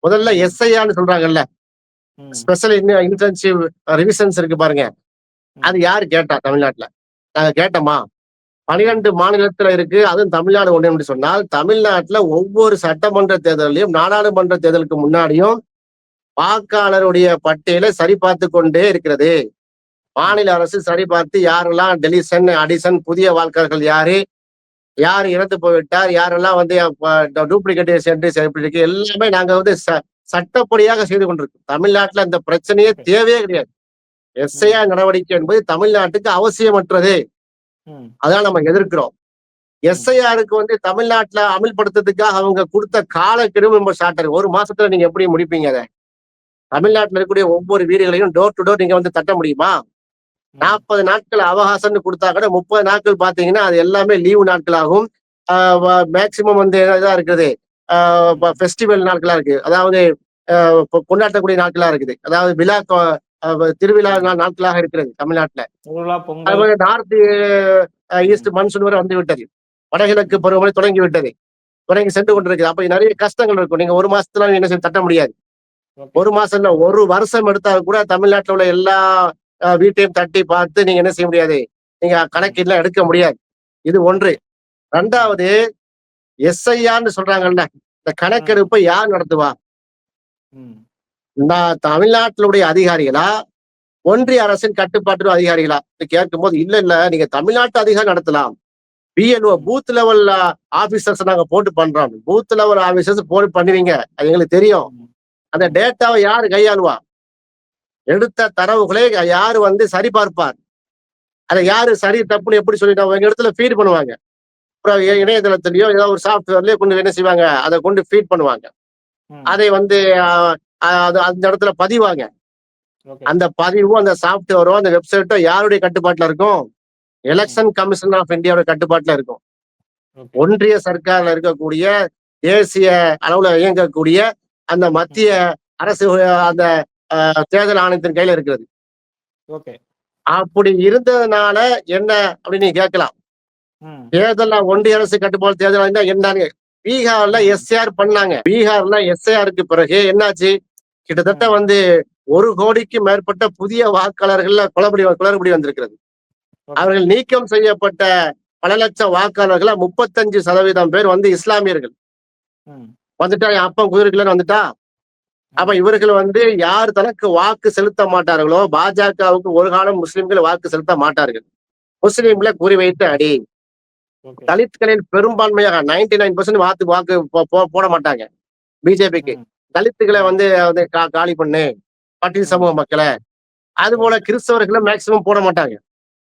முதல்ல ம். எஸ்ஐஆர்னு சொல்றாங்கல்ல, ம். ஸ்பெஷல் இன்டென்சிவ் ரிவிஷன்ஸ் இருக்கு பாருங்க. அது ம். யாரு கேட்டா தமிழ்நாட்டுல? நாங்க கேட்டோமா? ம். 12 மாநிலத்துல இருக்கு. அதுவும் தமிழ்நாடு ஒண்ணு என்று சொன்னால், தமிழ்நாட்டுல ஒவ்வொரு சட்டமன்ற தேர்தலையும், நாடாளுமன்ற தேர்தலுக்கு முன்னாடியும் வாக்காளருடைய பட்டியலை சரிபார்த்துக் கொண்டே இருக்கிறது. ம். மாநில அரசு சரிபார்த்து யாரெல்லாம் டெலிஷன், அடிஷன் புதிய வாக்காளர்கள் யாரு? யார் இறந்து போய்விட்டார்? யாரெல்லாம் வந்து டூப்ளிகேட் என்ட்ரிஸ் எப்படி இருக்கு? எல்லாமே நாங்க வந்து சட்டப்படியாக செய்து கொண்டிருக்கோம். தமிழ்நாட்டுல இந்த பிரச்சனையே ஓகே. தேவையே கிடையாது. ம். எஸ்ஐஆர் நடவடிக்கை என்பது தமிழ்நாட்டுக்கு அவசியமற்றது. ம். அதான் நம்ம எதிர்க்கிறோம். ம். எஸ்ஐஆருக்கு வந்து தமிழ்நாட்டுல அமல்படுத்துறதுக்காக அவங்க கொடுத்த காலக்கெடு ரொம்ப ஷார்ட்டா இருக்கு. 1 மாசத்துல நீங்க எப்படி முடிப்பீங்க அத? ம். தமிழ்நாட்டுல இருக்கக்கூடிய ஒவ்வொரு வீடுகளையும் டோர் டு டோர் நீங்க வந்து தட்ட முடியுமா? ம். 40 நாட்கள் அவகாசம்னு குடுத்தா கூட 30 நாட்கள் பார்த்தீங்கன்னா, அது எல்லாமே லீவு நாட்களாகும். ஆ மேக்ஸிமம் வந்து இதா இருக்குது. ம். ஃபெஸ்டிவல் நாட்களா இருக்கு. அதாவது கொண்டாடக்கூடிய நாட்களா இருக்குது. அதாவது விழா திருவிழா ம். நாட்களாக இருக்கிறது தமிழ்நாட்டுல. திருவிழா, பொங்கல். அதுபோல நார்த் ஈஸ்ட் ம். மான்சூன் வரை வந்து விட்டது. வடகிழக்கு ம். பருவமழை தொடங்கி விட்டது. தொடங்கி சென்று ம். கொண்டிருக்குது. அப்ப நெறைய கஷ்டங்கள் இருக்கும். நீங்க 1 மாசத்துல என்ன செய்ய தட்ட முடியாது. ஓகே. 1 மாசம் இல்ல, 1 வருஷம் எடுத்தா கூட தமிழ்நாட்டுல உள்ள எல்லா வீட்டையும் தட்டி பார்த்து நீங்க என்ன செய்ய முடியாது. நீங்க ம். கணக்கீடுலாம் எடுக்க முடியாது. இது 1. ம். ம். 2வது எஸ்ஐஆர்ன்னு சொல்றாங்கல்ல. இந்த ம். கணக்கெடுப்பை யார் நடத்துவா? ம். தமிழ்நாட்டினுடைய அதிகாரிகளா? ஒன்றிய அரசின் கட்டுப்பாட்டு அதிகாரிகளா? கேட்கும்போது, இல்ல, இல்ல. நீங்க தமிழ்நாட்டு அதிகாரி நடத்தலாம். பிஎல்ஓ ம். பூத் லெவல் ஆபீசர்ஸ் நாங்க போட்டு பண்றோம். பூத் லெவல் ஆபீசர்ஸ் போட்டு பண்ணுவீங்க. அது எங்களுக்கு தெரியும். ம். அந்த ம். டேட்டாவ யாரு கையாளுவா? எடுத்த தரவுகளை யாரு வந்து சரிபார்ப்பார்? அத ம். யாரு சரி, தப்புன்னு எப்படி சொல்லிட்டு அவங்க இடத்துல ஃபீட் பண்ணுவாங்க. அப்புறம் ஓகே. இணையதளத்திலயோ ஏதாவது ஒரு சாஃப்ட்வேர்லயோ கொண்டு என்ன செய்வாங்க? அத கொண்டு ஃபீட் பண்ணுவாங்க. ம். அதை வந்து அ அது அந்த இடத்துல பதிவாங்க. ஓகே. அந்த பதிவும், அந்த சாஃப்ட்வேரோ, அந்த வெப்சைட்டோ யாருடைய கட்டுப்பாட்டுல இருக்கும்? ம். எலக்ஷன் கமிஷன் ஆஃப் இந்தியாவோட கட்டுப்பாட்டுல இருக்கும். ஓகே. ஒன்றிய சர்க்கார்ல இருக்கக்கூடிய, தேசிய அளவுல இயங்கக்கூடிய அந்த மத்திய ம். அரசு அந்த தேர்தல் ஆணையத்தின் கையில இருக்கிறது. ஓகே. அப்படி இருந்ததுனால என்ன அப்படின்னு நீங்க கேட்கலாம். ம். தேர்தல்ல ஒன்றிய அரசு கட்டுப்பாடு தேர்தல் ஆணையம் என்னன்னு. பீகார்ல ம். எஸ்ஏஆர் பண்ணாங்க. பீகார்ல எஸ்ஏஆருக்கு பிறகு என்னாச்சு? கிட்டத்தட்ட ம். வந்து 1,00,00,000க்கு மேற்பட்ட புதிய வாக்காளர்கள்ல குளறுபடி வந்திருக்கிறது. ஓகே. அவர்கள் நீக்கம் செய்யப்பட்ட பல லட்சம் வாக்காளர்கள்ல 35% பேர் வந்து இஸ்லாமியர்கள். ம். வந்துட்டா என் அப்பன் குதிரைக்குள்ளன்னு வந்துட்டா. அப்ப ம். இவர்கள் வந்து யார் தனக்கு வாக்கு செலுத்த மாட்டார்களோ, பாஜகவுக்கு ஒரு காலம் முஸ்லிம்கள் வாக்கு செலுத்த மாட்டார்கள். ம். முஸ்லிம்களை குறிவைத்து அடி. ஓகே. தலித்களில் பெரும்பான்மையாக 99% வாக்கு வாக்கு போட மாட்டாங்க பிஜேபிக்கு. ம். தலித்துகளை ம். வந்து காலி பண்ணு. பட்டியல் சமூக ம். மக்கள. அதுபோல ஓகே. கிறிஸ்தவர்களும் மேக்சிமம் போட மாட்டாங்க. ம்.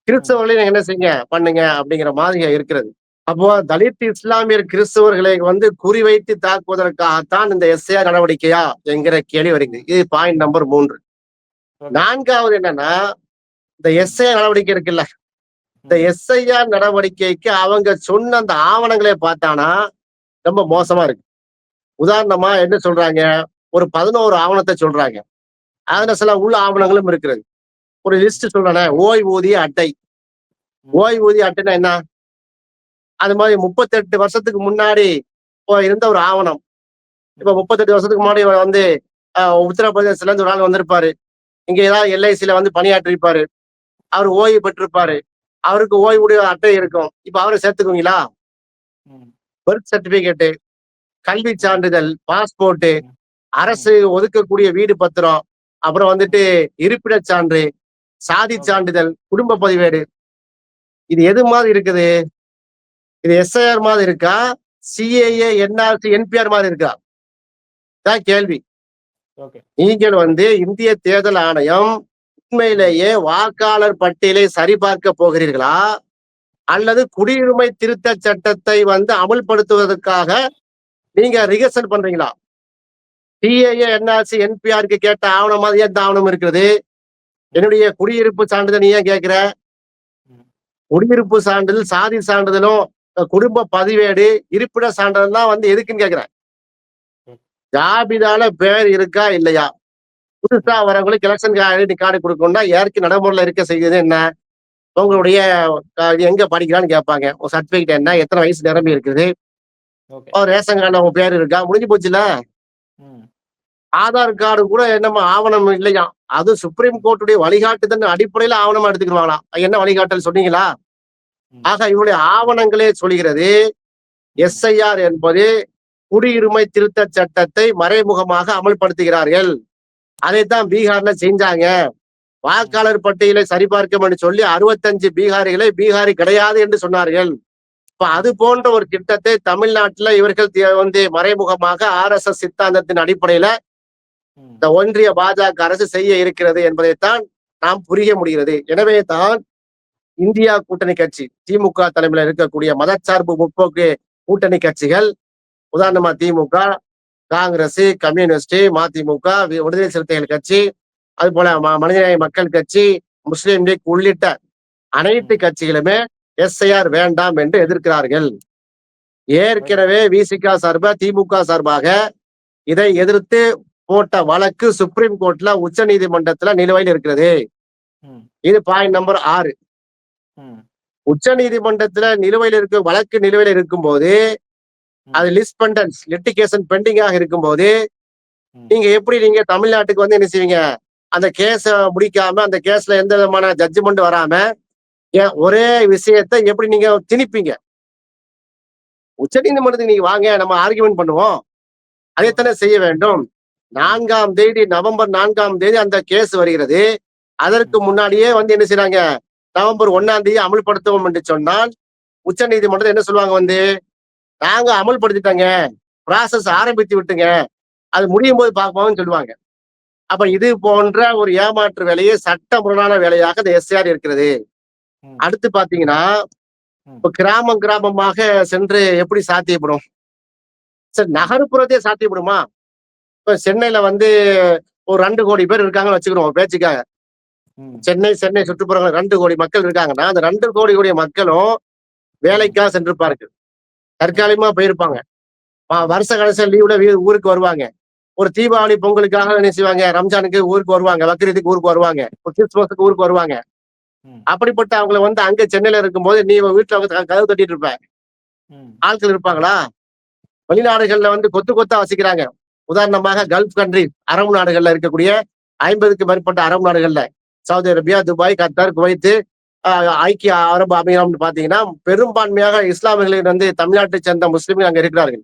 கிறிஸ்தவர்களையும் நீங்க என்ன செய்யுங்க, பண்ணுங்க அப்படிங்கிற மாதிரி இருக்கிறது. அப்போ தலித், இஸ்லாமியர், கிறிஸ்தவர்களை வந்து குறிவைத்து தாக்குவதற்காகத்தான் இந்த எஸ்ஐஆர் நடவடிக்கையா என்கிற கேள்வி வருகிறது. ம். இது பாயிண்ட் நம்பர் 3. ஓகே. 4வது என்னன்னா, இந்த ம். எஸ்ஐஆர் நடவடிக்கை இருக்குல்ல. இந்த ம். எஸ்ஐஆர் நடவடிக்கைக்கு அவங்க சொன்ன அந்த ஆவணங்களே பார்த்தானா, ரொம்ப ம். மோசமா இருக்கு. உதாரணமா என்ன சொல்றாங்க? ஒரு 11 ஆவணத்த சொல்றாங்க. அதுல ம். சில உள் ஆவணங்களும் இருக்கிறது. ஒரு ம். லிஸ்ட் சொல்றேனே, ஓய்வூதிய அட்டை. ம். ஓய்வூதிய அட்டைன்னா என்ன? அது மாரி 38 வருஷத்துக்கு முன்னாடி இருந்த ஒரு ஆவணம். இப்ப ம். 38 வருஷத்துக்கு முன்னாடி இவர் வந்து உத்தரப்பிரதேசத்துல இருந்து ஒரு ஆள் வந்திருப்பாரு. இங்க ஏதாவது எல்ஐசில வந்து பணியாற்றிருப்பாரு. அவரு ஓய்வு பெற்றிருப்பாரு. அவருக்கு ஓய்வூதிய அட்டை இருக்கும். இப்ப அவர சேர்த்துக்குவீங்களா? ம். பர்த் சர்டிபிகேட், கல்வி ம். சான்றிதழ், பாஸ்போர்ட், ம். ம். அரசு ஒதுக்கக்கூடிய வீடு பத்திரம், அப்புறம் வந்துட்டு ம். இருப்பிடச் சான்று, சாதி ஓகே. சான்றிதழ், குடும்ப பதிவேடு. இது எது மாதிரி இருக்குது? இது எஸ்ஐஆர் மாதிரி இருக்கா? ம். சிஏஏ, என்ஆர்சி, என்பிஆர் மாதிரி இருக்கா? இதான் கேள்வி. ஓகே. நீங்கள் வந்து இந்திய தேர்தல் ஆணையம் ம். உண்மையிலேயே வாக்காளர் பட்டியலை சரிபார்க்க போகிறீர்களா? அல்லது குடியுரிமை திருத்தச் சட்டத்தை வந்து அமல்படுத்துவதற்காக நீங்க ரிகர்சல் பண்றீங்களா? சிஏஏ, என்ஆர்சி, என்பிஆருக்கு கேட்ட ஆவணம் மாதிரி எந்த ஆவணம் இருக்குது? ம். என்னுடைய குடியிருப்பு சான்றிதழ் நீ ஏன் கேட்கிற? ம். குடியிருப்பு சான்றிதழ், சாதி சான்றிதழும், குடும்ப பதிவேடு, இருப்பிட சான்றிதழ்லாம் வந்து எதுக்குன்னு கேட்கிறேன். ம். ஜாபிதால பேர் இருக்கா இல்லையா? புதுசா ம். வரவங்களுக்கு எலக்ஷன் ஐடென்டி கார்டு குடுக்கணும்னா, ஏற்கனவே நடைமுறையில இருக்க செய்யுது என்ன? ம். உங்களுடைய எங்க படிக்கிறான்னு கேட்பாங்க. உங்க சர்டிபிகேட் என்ன? ம். எத்தன வயசு நிரம்பி இருக்குது? ஓகே. ரேஷன் கார்டுல உங்க பேர் இருக்கா? முடிஞ்சு போச்சுல்ல. ம். ஆதார் கார்டு கூட என்னமோ ஆவணம் இல்லையாம். அது சுப்ரீம் கோர்ட்டுடைய வழிகாட்டுதல் அடிப்படையில ஆவணமா எடுத்துக்கிடுவாங்களாம். என்ன வழிகாட்டல் சொன்னீங்களா? ம். ஆக இவருடைய ஆவணங்களே சொல்கிறது ம். எஸ்ஐஆர் என்பது குடியுரிமை திருத்தச் சட்டத்தை மறைமுகமாக அமல்படுத்துகிறார்கள். அதைத்தான் பீகார்ல செஞ்சாங்க. வாக்காளர் பட்டியலை சரிபார்க்கும் என்று சொல்லி 65 பீகாரிகளை பீகாரி கிடையாது என்று சொன்னார்கள். இப்ப அது போன்ற ஒரு திட்டத்தை தமிழ்நாட்டுல இவர்கள் வந்து மறைமுகமாக RSS சித்தாந்தத்தின் அடிப்படையில ம். இந்த ஒன்றிய பாஜக அரசு செய்ய இருக்கிறது என்பதைத்தான் நாம் புரிய முடிகிறது. எனவே தான் இந்தியா கூட்டணி கட்சி திமுக தலைமையில இருக்கக்கூடிய மதச்சார்பு முற்போக்கு கூட்டணி கட்சிகள், உதாரணமா திமுக, காங்கிரஸ், கம்யூனிஸ்ட், மதிமுக, விடுதலை சிறுத்தைகள் கட்சி, அது போல மனிதநேய மக்கள் கட்சி, முஸ்லீம் லீக் உள்ளிட்ட அனைத்து கட்சிகளுமே எஸ்ஐஆர் வேண்டாம் என்று எதிர்க்கிறார்கள். ஏற்கனவே விசிக சார்பா திமுக சார்பாக இதை எதிர்த்து போட்ட வழக்கு சுப்ரீம் கோர்ட்ல உச்ச நீதிமன்றத்துல நிலுவையில் இருக்கிறது. ம். இது பாயிண்ட் நம்பர் 6. ம். உச்ச நீதிமன்றத்துல நிலுவையில் இருக்க வழக்கு நிலுவையில் இருக்கும்போது, அது லிஸ்பெண்டன்ஸ் லிட்டிகேஷன் பெண்டிங்காக இருக்கும்போது, ம். நீங்க எப்படி நீங்க தமிழ்நாட்டுக்கு வந்து என்ன செய்வீங்க? அந்த கேஸ முடிக்காம, அந்த கேஸ்ல எந்த விதமான ஜட்ஜ்மெண்ட் வராம, ஒரே விஷயத்தை எப்படி நீங்க திணிப்பீங்க? உச்ச நீதிமன்றத்துக்கு நீங்க வாங்க, நம்ம ஆர்கியூமென்ட் பண்ணுவோம். அதைத்தானே செய்ய வேண்டும். 4ஆம் தேதி நவம்பர் 4ஆம் தேதி அந்த கேஸ் வருகிறது. அதற்கு முன்னாடியே வந்து என்ன செய்றாங்க? நவம்பர் 1ஆம் தேதி அமல்படுத்துவோம் என்று சொன்னால், உச்ச நீதிமன்றம் என்ன சொல்லுவாங்க வந்து, நாங்க அமல்படுத்திட்டோங்க. ப்ராசஸ் ஆரம்பித்து விட்டுங்க. அது முடியும் போது பார்ப்போம்னு சொல்லுவாங்க. அப்ப இது போன்ற ஒரு ஏமாற்று வேலையை சட்டமுரணான வேலையாக இந்த எஸ்ஐஆர் இருக்கிறது. ம். அடுத்து பாத்தீங்கன்னா, இப்ப கிராமம் கிராமமாக சென்று எப்படி சாத்தியப்படும்? சரி, நகர்ப்புறத்தே சாத்தியப்படுமா? இப்ப சென்னையில வந்து ஒரு 2 கோடி பேர் இருக்காங்கன்னு வச்சுக்கிறோம் ஒரு பேச்சுக்காக. ம். சென்னை சுற்றுப்புறங்கள் 2 கோடி மக்கள் இருக்காங்கன்னா, அந்த 2 கோடி மக்களும் வேலைக்காக சென்றிருப்பார்கள். தற்காலிகமா போயிருப்பாங்க. வருஷ கடைசியா லீவுல ஊருக்கு வருவாங்க. ஒரு தீபாவளி, பொங்கலுக்காக என்ன செய்வாங்க? ரம்ஜானுக்கு ஊருக்கு வருவாங்க. பக்ரீத்துக்கு ஊருக்கு வருவாங்க. ஒரு கிறிஸ்துமஸ்க்கு ஊருக்கு வருவாங்க. ம். அப்படிப்பட்ட அவங்கள வந்து அங்க சென்னையில இருக்கும்போது, நீ உன் வீட்டுல வந்து கதவு தட்டிட்டு இருப்ப. ம். ஆட்கள் இருப்பாங்களா? வெளிநாடுகள்ல வந்து கொத்து கொத்தா வசிக்கிறாங்க. உதாரணமாக கல்ஃப் கண்ட்ரி, அரபு நாடுகள்ல இருக்கக்கூடிய 50க்கும் மேற்பட்ட அரபு நாடுகள்ல Saudi Arabia, Dubai, Qatar, Kuwait, ஐக்கிய அரபு அமீரம்னு பாத்தீங்கன்னா, பெரும்பான்மையாக இஸ்லாமியர்கள் வந்து தமிழ்நாட்டை சேர்ந்த முஸ்லிம்கள் அங்க இருக்கிறார்கள்.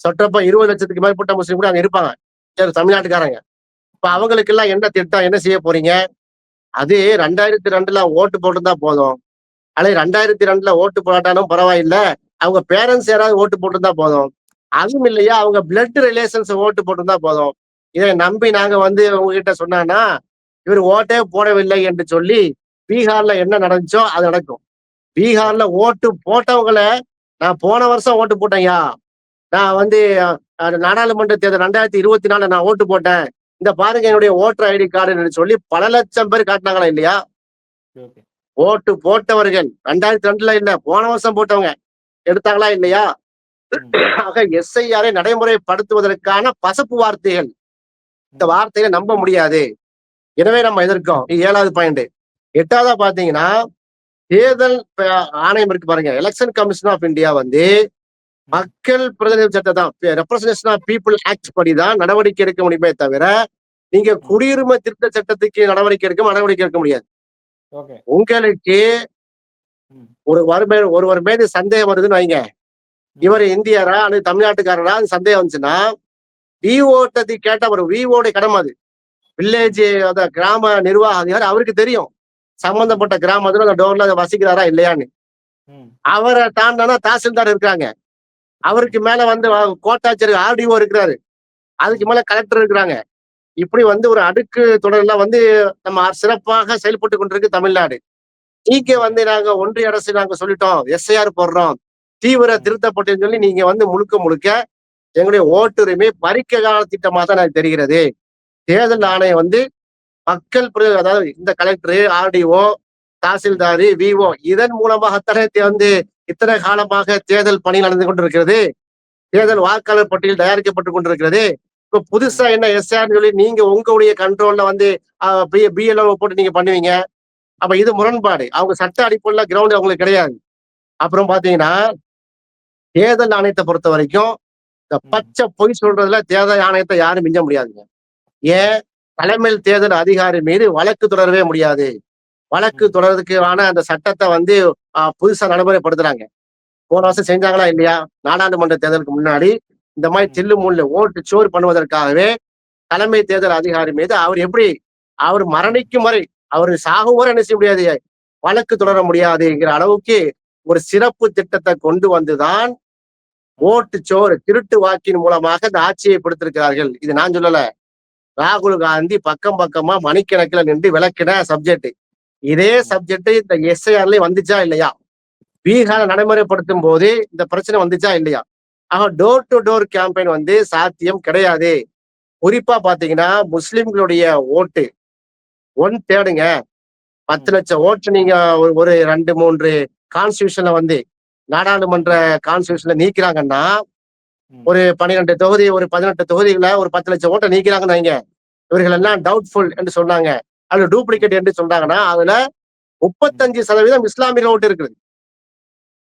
சொற்றப்ப 20 லட்சத்துக்கு மேற்பட்ட முஸ்லிம் கூட அங்க இருப்பாங்க. சரி, தமிழ்நாட்டுக்காரங்க. இப்ப அவங்களுக்கு எல்லாம் என்ன திட்டம்? என்ன செய்ய போறீங்க? அது 2002ல ஓட்டு போட்டிருந்தா போதும். அல்லது 2002ல ஓட்டு போடாட்டாலும் பரவாயில்ல. அவங்க பேரண்ட்ஸ் யாராவது ஓட்டு போட்டிருந்தா போதும். அதுவும் இல்லையா, அவங்க பிளட் ரிலேஷன்ஸ் ஓட்டு போட்டிருந்தா போதும். இதை நம்பி நாங்க வந்து உங்ககிட்ட சொன்னான்னா, இவர் ஓட்டே போடவில்லை என்று சொல்லி பீகார்ல என்ன நடந்துச்சோ அது நடக்கும். பீகார்ல ஓட்டு போட்டவங்கள, நான் போன வருஷம் ஓட்டு போட்டேன்யா. நான் வந்து நாடாளுமன்ற தேர்தல் 2024 நான் ஓட்டு போட்டேன். இந்த பாருங்க என்னுடைய ஓட்டர் ஐடி கார்டுன்னு சொல்லி பல லட்சம் பேர் காட்டினாங்களா இல்லையா? ஓகே. ஓட்டு போட்டவர்கள் 2002ல இல்ல, போன வருஷம் போட்டவங்க எடுத்தாங்களா இல்லையா? ஆக எஸ்ஐஆரை நடைமுறைப்படுத்துவதற்கான பசப்பு வார்த்தைகள். இந்த வார்த்தையை நம்ப முடியாது. எனவே நம்ம எதிர்க்கோம். இது 7வது பாயிண்ட். 8வதா பாத்தீங்கன்னா, தேர்தல் ஆணையம் இருக்கு பாருங்க. எலெக்ஷன் கமிஷன் ஆஃப் இந்தியா வந்து மக்கள் பிரதிநிதி சட்டம் தான், ரெப்ரசன்டேஷன் ஆஃப் பீப்புள் ஆக்ட் படிதான் நடவடிக்கை எடுக்க முடியுமே தவிர, நீங்க குடியுரிமை திருத்த சட்டத்துக்கு நடவடிக்கை எடுக்க முடியாது. ஓகே. உங்களுக்கு ஒருவர் மீது சந்தேகம் வருதுன்னு வைங்க. இவர் இந்தியரா அல்லது தமிழ்நாட்டுக்காரரா சந்தேகம் வந்துச்சுன்னா, விஓட்டத்தை கேட்டா ஒரு விஓடைய கடமை அது. வில்லேஜ் கிராம நிர்வாக அதிகாரி அவருக்கு தெரியும். சம்பந்தப்பட்ட கிராமத்துல அந்த டோர்ல வசிக்கிறாரா இல்லையான்னு. அவரை தாண்டானா தாசில்தார் இருக்காங்க. அவருக்கு மேல வந்து கோட்டாட்சியர் ஆர்டிஓ இருக்கிறாரு. அதுக்கு மேல கலெக்டர் இருக்கிறாங்க. இப்படி வந்து ஒரு அடுக்கு தொடர்ல வந்து நம்ம சிறப்பாக செயல்பட்டு கொண்டிருக்கு தமிழ்நாடு. நீங்க வந்து நாங்க ஒன்றிய அரசு நாங்க சொல்லிட்டோம், எஸ்ஐஆர் போடுறோம், தீவிர திருத்தப்பட்டுன்னு சொல்லி நீங்க வந்து முழுக்க முழுக்க எங்களுடைய ஓட்டுரிமை பறிக்க கால திட்டமா தான் எனக்கு தெரிகிறது. தேர்தல் ஆணையம் வந்து மக்கள் அதாவது இந்த கலெக்டர், ஆர்டிஓ, தாசில்தார், விஓ இதன் மூலமாகத்தானே வந்து இத்தனை காலமாக தேர்தல் பணி நடந்து கொண்டிருக்கிறது. தேர்தல் வாக்காளர் பட்டியல் தயாரிக்கப்பட்டு கொண்டிருக்கிறது. இப்ப புதுசா என்ன எஸ்ஆர் சொல்லி நீங்க உங்களுடைய கண்ட்ரோல்ல வந்து பிஎல்ஓ போட்டு நீங்க பண்ணுவீங்க. அப்ப இது முரண்பாடு. அவங்க சட்ட அடிப்படையில கிரவுண்ட் அவங்களுக்கு கிடையாது. அப்புறம் பாத்தீங்கன்னா, தேர்தல் ஆணையத்தை பொறுத்த வரைக்கும் இந்த ம். பச்சை பொய் சொல்றதுல தேர்தல் ஆணையத்தை யாரும் மிஞ்ச முடியாதுங்க. ஏன்? தலைமை தேர்தல் அதிகாரி மீது வழக்கு தொடரவே முடியாது. வழக்கு ம். தொடர்றதுக்கான அந்த சட்டத்தை வந்து புதுசா நடைமுறைப்படுத்துறாங்க. போன ம். வருஷம் செஞ்சாங்களா இல்லையா? நாடாளுமன்ற தேர்தலுக்கு முன்னாடி இந்த மாதிரி ம். தில்லு முள்ளு ஓட்டு சோறு பண்ணுவதற்காகவே தலைமை தேர்தல் அதிகாரி மீது அவர் மரணிக்கும் வரை, அவர் சாகும் வரை என்ன செய்ய முடியாது, வழக்கு தொடர முடியாதுங்கிற அளவுக்கு ஒரு சிறப்பு திட்டத்தை கொண்டு வந்துதான் ஓட்டு சோறு திருட்டு வாக்கின் மூலமாக இந்த ஆட்சியை பிடித்திருக்கிறார்கள். இது நான் சொல்லல. ராகுல் காந்தி பக்கம் பக்கமா மணிக்கணக்கில் நின்று விளக்கின சப்ஜெக்ட். இதே ம். சப்ஜெக்ட் இந்த எஸ்ஐஆர்லயும் வந்துச்சா இல்லையா? பீகார் நடைமுறைப்படுத்தும் போது இந்த பிரச்சனை வந்துச்சா இல்லையா? ஆக டோர் டு டோர் கேம்பெயின் வந்து சாத்தியம் கிடையாது. குறிப்பா பாத்தீங்கன்னா முஸ்லிம்களுடைய ஓட்டு 1/3ங்க. 10 ம். லட்சம் ஓட்டு நீங்க ஒரு 2, 3 கான்ஸ்டிடியூஷன்ல வந்து நாடாளுமன்ற கான்ஸ்டிடியூஷன்ல நீக்கிறாங்கன்னா, ம். ஒரு 12 தொகுதி, ஒரு 18 தொகுதிகள ஒரு 10 லட்சம் ஓட்ட நீக்கிறாங்கன்னு வைங்க. இவர்கள் ம். எல்லாம் டவுட்ஃபுல் என்று சொன்னாங்க. அதுல ம். டூப்ளிகேட் என்று சொல்றாங்கன்னா, அதுல ம். 35% இஸ்லாமியர்கள் ஓட்டு இருக்குது.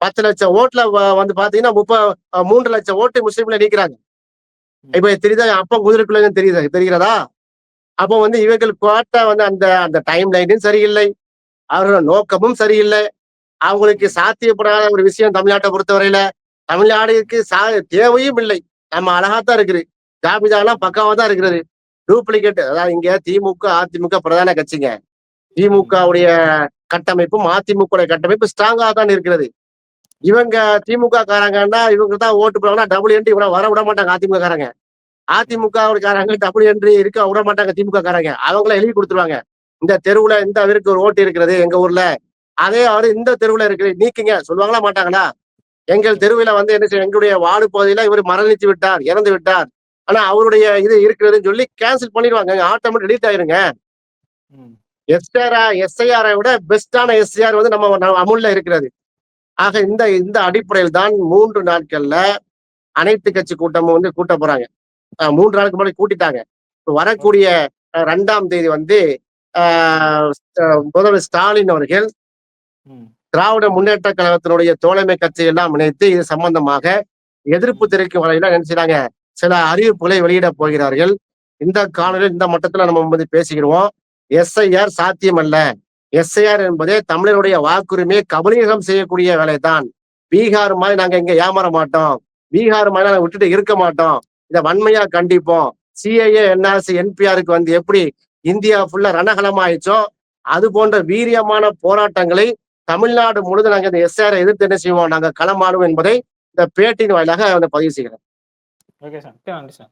10 லட்சம் ஓட்டுல வந்து பாத்தீங்கன்னா 3 லட்சம் ஓட்டு முஸ்லிம்ல நீக்கிறாங்க. ம். இப்ப தெரியுதா? அப்பம் குதிரைக்குள்ளன்னு தெரிகிறதா? அப்போ வந்து இவர்கள் கோட்டா வந்து அந்த அந்த டைம் லைனும் சரியில்லை. அவர்களோட நோக்கமும் சரியில்லை. அவங்களுக்கு ம். சாத்தியப்படாத ஒரு விஷயம் தமிழ்நாட்டை பொறுத்தவரையில. தமிழ்நாடுக்கு தேவையும் இல்லை. நம்ம அழகாத்தான் இருக்குது. ஜாபிதாலாம் ம். பக்காவா தான் இருக்கிறது. டூப்ளிகேட் அதாவது இங்க திமுக, அதிமுக பிரதான கட்சிங்க. ம். திமுகவுடைய கட்டமைப்பும், அதிமுக கட்டமைப்பு ஸ்ட்ராங்கா தான் இருக்கிறது. ம். இவங்க திமுக காரங்கன்னா இவங்க தான் ஓட்டு போடுவாங்கன்னா டபுள் என்ட்ரி இவனை வர விட மாட்டாங்க அதிமுக காரங்க. ம். அதிமுக காரங்க டபுள் என்ட்ரி இருக்க விட மாட்டாங்க திமுக காரங்க. அவங்கள எழுதி கொடுத்துருவாங்க. இந்த தெருவுல இந்த அவருக்கு ஒரு ஓட்டு இருக்கிறது எங்க ஊர்ல. அதே அவரு இந்த தெருவுல இருக்குது நீக்குங்க சொல்லுவாங்களா மாட்டாங்களா? எங்கள் ம். தெருவில வந்து என்ன செய்ய எங்களுடைய வார்டு பகுதியில இவர் மரணித்து விட்டார், இறந்து விட்டார். ஆனா அவருடைய இது இருக்கிறதுன்னு சொல்லி கேன்சல் பண்ணிடுவாங்க. ஆட்டோமேட்டிக் டெலீட் ஆயிருங்க. ம். எஸ்ஐஆரை விட பெஸ்டான எஸ்ஐஆர் வந்து நம்ம அமுல்ல இருக்கிறது. ஆக ம். இந்த இந்த அடிப்படையில் தான் 3 நாட்கள்ல அனைத்து ம். கட்சி கூட்டமும் வந்து கூட்ட போறாங்க. 3 நாளுக்கு முன்னாடி கூட்டிட்டாங்க. இப்ப ஓகே. வரக்கூடிய 2ஆம் தேதி வந்து ஆ ம். முதல்வர் ஸ்டாலின் அவர்கள் ம். திராவிட முன்னேற்ற கழகத்தினுடைய தோழமை கட்சியெல்லாம் இணைத்து இது சம்பந்தமாக எதிர்ப்பு ம். தெரிவிக்கும் வகையில என்ன செய்றாங்க, சில அறிவிப்புகளை வெளியிடப் போகிறார்கள். இந்த ம். காணொலியில் இந்த மட்டத்துல நம்ம வந்து பேசிக்கிருவோம். எஸ்ஐஆர் சாத்தியமல்ல. எஸ்ஐஆர் என்பதே தமிழருடைய வாக்குரிமையை கபளீகரம் செய்யக்கூடிய வேலைதான். பீகார் மாரி நாங்க இங்க ஏமாற மாட்டோம். பீகார் மாரி நாங்க விட்டுட்டு இருக்க மாட்டோம். இத வன்மையா கண்டிப்போம். சிஏஏ, என்ஆர்சி, என்பிஆருக்கு வந்து எப்படி இந்தியா ஃபுல்லா ரணகளமா ஆயிடுச்சோ, அது போன்ற வீரியமான போராட்டங்களை தமிழ்நாடு முழுவதும் நாங்க இந்த எஸ்ஆரை எதிர்த்து என்ன செய்வோம்? நாங்க களமாடுவோம் என்பதை இந்த பேட்டியின் வாயிலாக பதிவு செய்கிறேன். Okay sir. மிக்க நன்றி சார்.